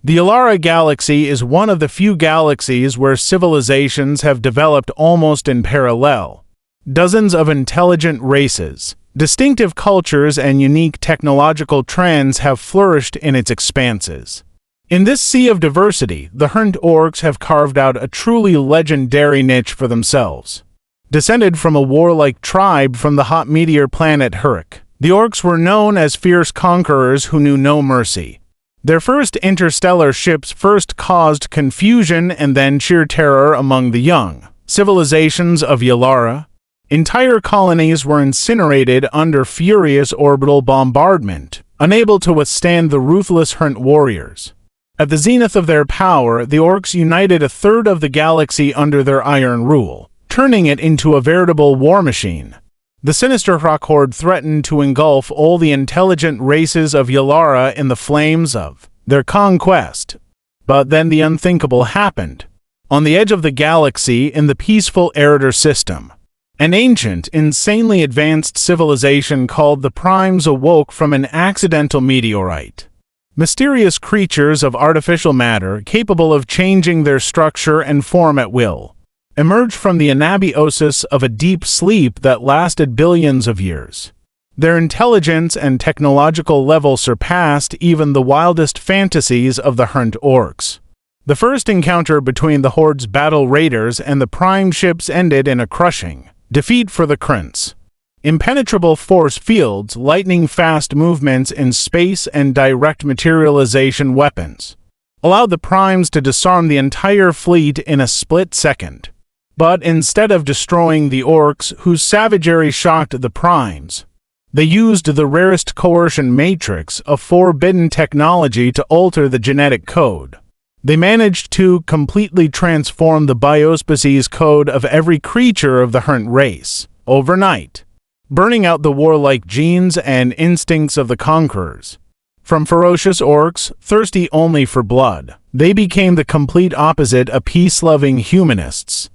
The Alara Galaxy is one of the few galaxies where civilizations have developed almost in parallel. Dozens of intelligent races, distinctive cultures, and unique technological trends have flourished in its expanses. In this sea of diversity, the Hrant Orcs have carved out a truly legendary niche for themselves. Descended from a warlike tribe from the hot meteor planet Hurk, the Orcs were known as fierce conquerors who knew no mercy. Their first interstellar ships first caused confusion and then sheer terror among the young civilizations of Yalara. Entire colonies were incinerated under furious orbital bombardment, unable to withstand the ruthless Hrant warriors. At the zenith of their power, the Orcs united a third of the galaxy under their iron rule, turning it into a veritable war machine. The sinister Horde threatened to engulf all the intelligent races of Yalara in the flames of their conquest. But then the unthinkable happened. On the edge of the galaxy, in the peaceful Eritor system, an ancient, insanely advanced civilization called the Primes awoke from an accidental meteorite. Mysterious creatures of artificial matter capable of changing their structure and form at will emerged from the anabiosis of a deep sleep that lasted billions of years. Their intelligence and technological level surpassed even the wildest fantasies of the Hrant Orcs. The first encounter between the Horde's battle raiders and the Prime ships ended in a crushing defeat for the Hrants. Impenetrable force fields, lightning-fast movements in space, and direct materialization weapons allowed the Primes to disarm the entire fleet in a split second. But instead of destroying the Orcs, whose savagery shocked the Primes, they used the rarest coercion matrix, a forbidden technology, to alter the genetic code. They managed to completely transform the biospecies code of every creature of the Hrant race overnight, burning out the warlike genes and instincts of the conquerors. From ferocious orcs, thirsty only for blood, they became the complete opposite of peace-loving humanists,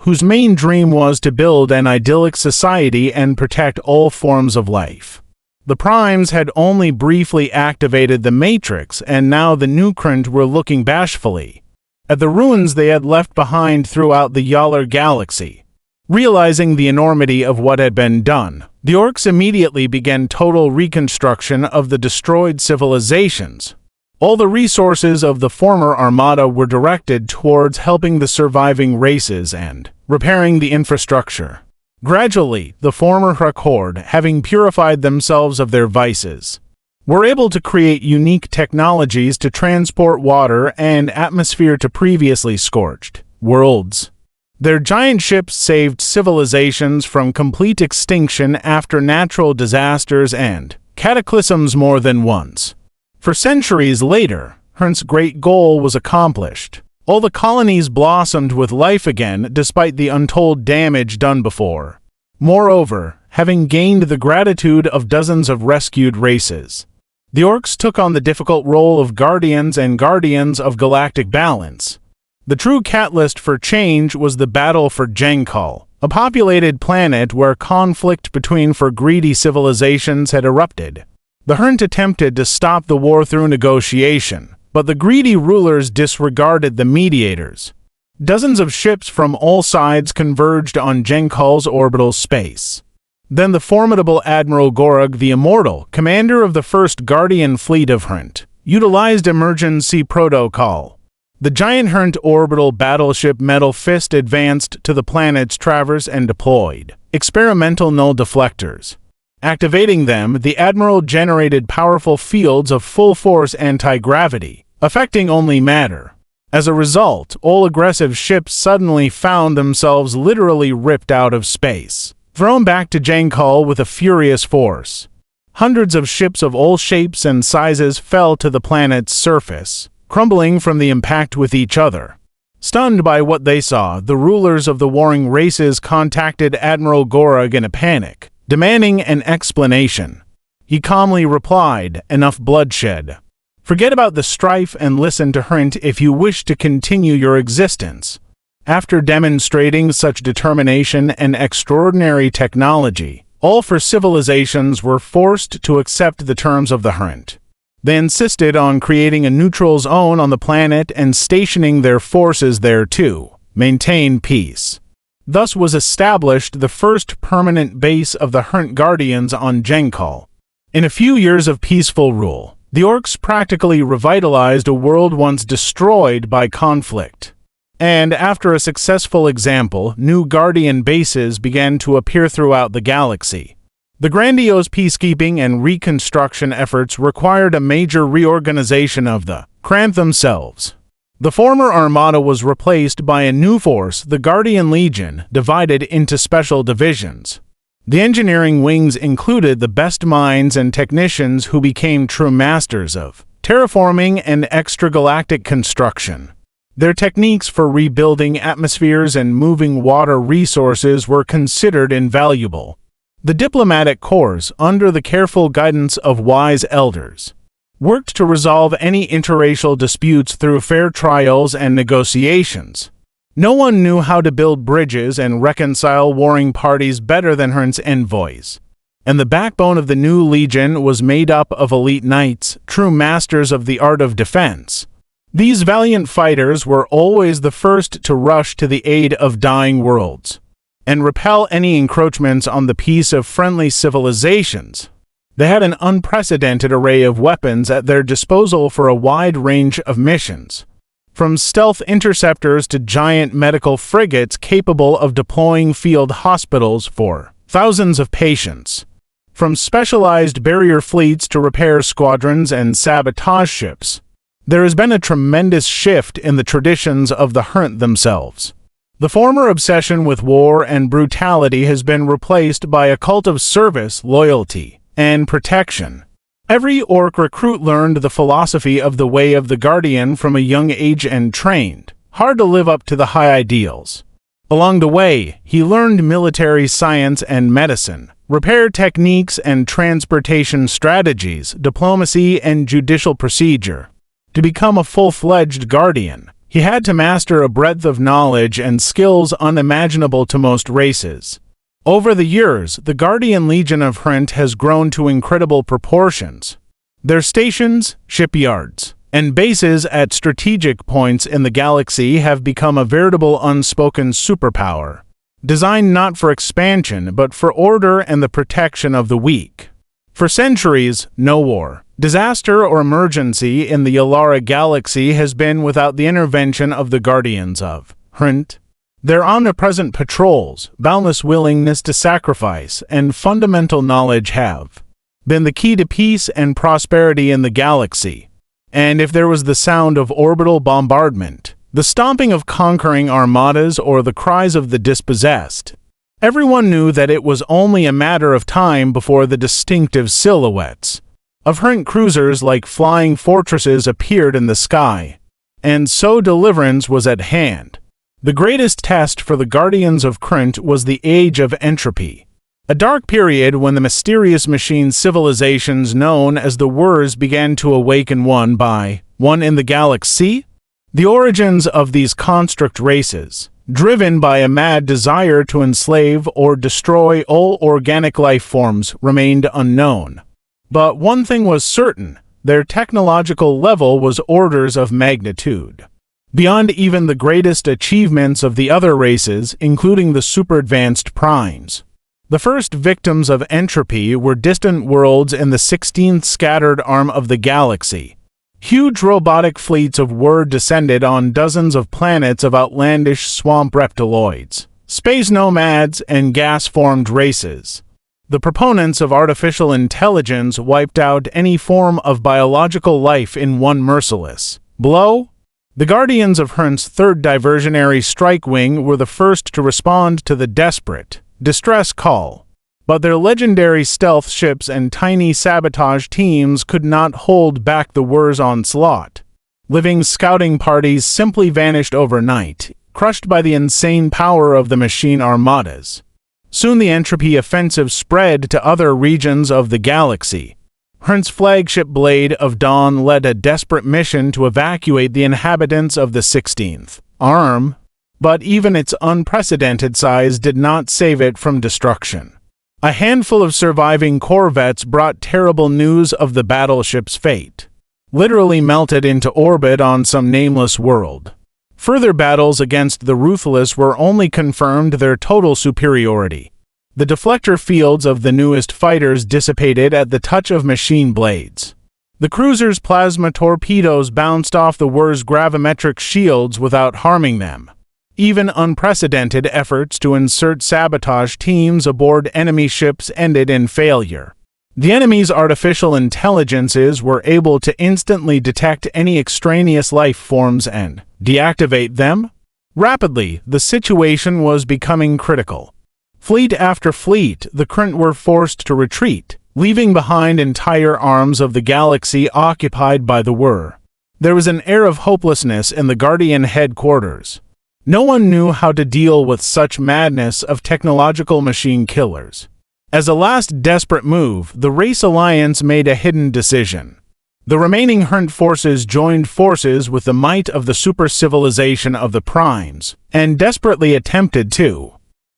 whose main dream was to build an idyllic society and protect all forms of life. The Primes had only briefly activated the Matrix, and now the new Hrant were looking bashfully at the ruins they had left behind throughout the Yalar galaxy. Realizing the enormity of what had been done, the Orcs immediately began total reconstruction of the destroyed civilizations. All the resources of the former armada were directed towards helping the surviving races and repairing the infrastructure. Gradually, the former Horde, having purified themselves of their vices, were able to create unique technologies to transport water and atmosphere to previously scorched worlds. Their giant ships saved civilizations from complete extinction after natural disasters and cataclysms more than once. For centuries later, Hrant's great goal was accomplished. All the colonies blossomed with life again despite the untold damage done before. Moreover, having gained the gratitude of dozens of rescued races, the Orcs took on the difficult role of guardians and guardians of galactic balance. The true catalyst for change was the battle for Jankal, a populated planet where conflict between greedy civilizations had erupted. The Hrant attempted to stop the war through negotiation, but the greedy rulers disregarded the mediators. Dozens of ships from all sides converged on Jankal's orbital space. Then the formidable Admiral Gorug the Immortal, commander of the first Guardian fleet of Hrant, utilized emergency protocol. The giant Hrant orbital battleship Metal Fist advanced to the planet's traverse and deployed experimental null deflectors. Activating them, the Admiral generated powerful fields of full-force anti-gravity, affecting only matter. As a result, all aggressive ships suddenly found themselves literally ripped out of space, thrown back to Jankal with a furious force. Hundreds of ships of all shapes and sizes fell to the planet's surface, crumbling from the impact with each other. Stunned by what they saw, the rulers of the warring races contacted Admiral Gorug in a panic, demanding an explanation. He calmly replied, "Enough bloodshed. Forget about the strife and listen to Hrant if you wish to continue your existence." After demonstrating such determination and extraordinary technology, all four civilizations were forced to accept the terms of the Hrant. They insisted on creating a neutral zone on the planet and stationing their forces there to maintain peace. Thus was established the first permanent base of the Hrant Guardians on Jenkal. In a few years of peaceful rule, the Orcs practically revitalized a world once destroyed by conflict. And after a successful example, new Guardian bases began to appear throughout the galaxy. The grandiose peacekeeping and reconstruction efforts required a major reorganization of the Hrant themselves. The former armada was replaced by a new force, the Guardian Legion, divided into special divisions. The engineering wings included the best minds and technicians who became true masters of terraforming and extragalactic construction. Their techniques for rebuilding atmospheres and moving water resources were considered invaluable. The diplomatic corps, under the careful guidance of wise elders, worked to resolve any interracial disputes through fair trials and negotiations. No one knew how to build bridges and reconcile warring parties better than Hrant's envoys. And the backbone of the new legion was made up of elite knights, true masters of the art of defense. These valiant fighters were always the first to rush to the aid of dying worlds and repel any encroachments on the peace of friendly civilizations. They had an unprecedented array of weapons at their disposal for a wide range of missions, from stealth interceptors to giant medical frigates capable of deploying field hospitals for thousands of patients, from specialized barrier fleets to repair squadrons and sabotage ships. There has been a tremendous shift in the traditions of the Hrant themselves. The former obsession with war and brutality has been replaced by a cult of service, loyalty, and protection. Every Orc recruit learned the philosophy of the way of the Guardian from a young age and trained hard to live up to the high ideals. Along the way, he learned military science and medicine, repair techniques and transportation strategies, diplomacy and judicial procedure. To become a full-fledged Guardian, he had to master a breadth of knowledge and skills unimaginable to most races. Over the years, the Guardian Legion of Hrant has grown to incredible proportions. Their stations, shipyards, and bases at strategic points in the galaxy have become a veritable unspoken superpower, designed not for expansion but for order and the protection of the weak. For centuries, no war, disaster, or emergency in the Yalara galaxy has been without the intervention of the Guardians of Hrant. Their omnipresent patrols, boundless willingness to sacrifice, and fundamental knowledge have been the key to peace and prosperity in the galaxy. And if there was the sound of orbital bombardment, the stomping of conquering armadas, or the cries of the dispossessed, everyone knew that it was only a matter of time before the distinctive silhouettes of Hrant cruisers like flying fortresses appeared in the sky. And so deliverance was at hand. The greatest test for the Guardians of Hrant was the Age of Entropy, a dark period when the mysterious machine civilizations known as the Wurs began to awaken one by one in the galaxy. The origins of these construct races, driven by a mad desire to enslave or destroy all organic life forms, remained unknown. But one thing was certain: their technological level was orders of magnitude beyond even the greatest achievements of the other races, including the super-advanced primes. The first victims of entropy were distant worlds in the 16th scattered arm of the galaxy. Huge robotic fleets of Wur descended on dozens of planets of outlandish swamp reptiloids, space nomads, and gas-formed races. The proponents of artificial intelligence wiped out any form of biological life in one merciless blow. The Guardians of Hrant's third diversionary strike wing were the first to respond to the desperate distress call, but their legendary stealth ships and tiny sabotage teams could not hold back the Wur's onslaught. Living scouting parties simply vanished overnight, crushed by the insane power of the machine armadas. Soon the entropy offensive spread to other regions of the galaxy. Hrant's flagship Blade of Dawn led a desperate mission to evacuate the inhabitants of the 16th Arm, but even its unprecedented size did not save it from destruction. A handful of surviving corvettes brought terrible news of the battleship's fate. literally melted into orbit on some nameless world. Further battles against the ruthless were only confirmed their total superiority. The deflector fields of the newest fighters dissipated at the touch of machine blades. The cruiser's plasma torpedoes bounced off the war's gravimetric shields without harming them. Even unprecedented efforts to insert sabotage teams aboard enemy ships ended in failure. The enemy's artificial intelligences were able to instantly detect any extraneous life forms and deactivate them. Rapidly, the situation was becoming critical. Fleet after fleet, the Hrant were forced to retreat, leaving behind entire arms of the galaxy occupied by the war. There was an air of hopelessness in the Guardian headquarters. No one knew how to deal with such madness of technological machine killers. As a last desperate move, the Race Alliance made a hidden decision. The remaining Hrant forces joined forces with the might of the super-civilization of the Primes, and desperately attempted to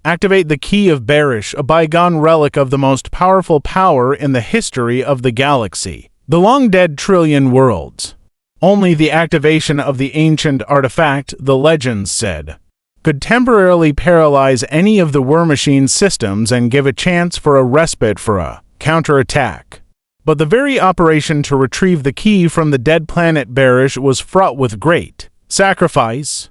activate the Key of Barish, a bygone relic of the most powerful power in the history of the galaxy, the long-dead trillion worlds. Only the activation of the ancient artifact, the legends said, could temporarily paralyze any of the war machine systems and give a chance for a respite for a counterattack. But the very operation to retrieve the key from the dead planet Barish was fraught with great sacrifice.